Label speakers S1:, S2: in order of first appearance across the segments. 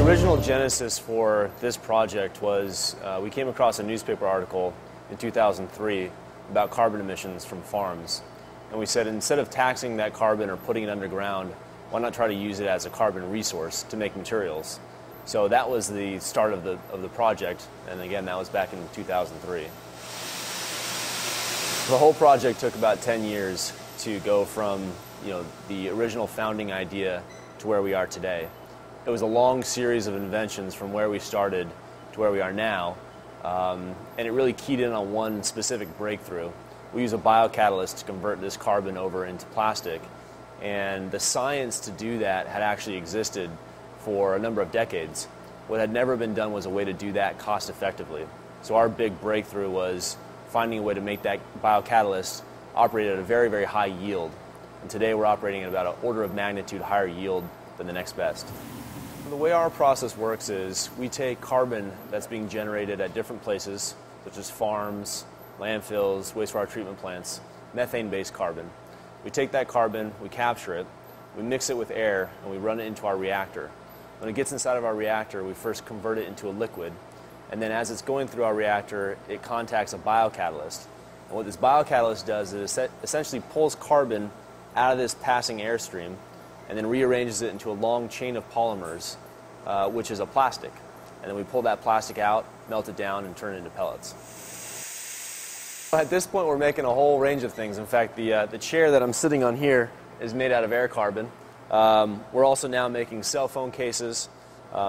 S1: The original genesis for this project was we came across a newspaper article in 2003 about carbon emissions from farms. And we said instead of taxing that carbon or putting it underground, why not try to use it as a carbon resource to make materials? So that was the start of the project, and again, that was back in 2003. The whole project took about 10 years to go from the original founding idea to where we are today. It was a long series of inventions from where we started to where we are now, and it really keyed in on one specific breakthrough. We use a biocatalyst to convert this carbon over into plastic, and the science to do that had actually existed for a number of decades. What had never been done was a way to do that cost effectively. So our big breakthrough was finding a way to make that biocatalyst operate at a very, very high yield. And today we're operating at about an order of magnitude higher yield than the next best. The way our process works is we take carbon that's being generated at different places, such as farms, landfills, wastewater treatment plants, methane-based carbon. We take that carbon, we capture it, we mix it with air, and we run it into our reactor. When it gets inside of our reactor, we first convert it into a liquid, and then as it's going through our reactor, it contacts a biocatalyst. And what this biocatalyst does is it essentially pulls carbon out of this passing airstream and then rearranges it into a long chain of polymers, which is a plastic. And then we pull that plastic out, melt it down, and turn it into pellets. At this point, we're making a whole range of things. In fact, the chair that I'm sitting on here is made out of air carbon. We're also now making cell phone cases.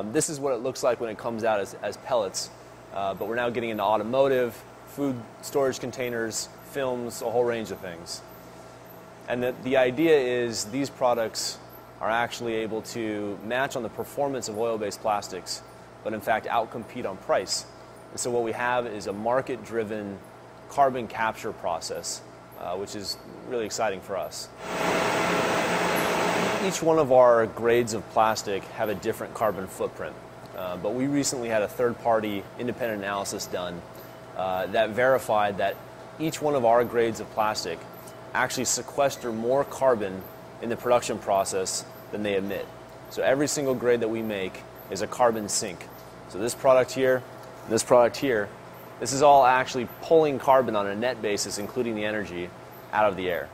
S1: This is what it looks like when it comes out as pellets. But we're now getting into automotive, food storage containers, films, a whole range of things. And the idea is these products are actually able to match on the performance of oil-based plastics, but in fact outcompete on price. And so what we have is a market-driven carbon capture process, which is really exciting for us. Each one of our grades of plastic have a different carbon footprint, but we recently had a third-party independent analysis done that verified that each one of our grades of plastic actually sequester more carbon in the production process than they emit. So every single grade that we make is a carbon sink. So this product here, and this product here, this is all actually pulling carbon on a net basis, including the energy, out of the air.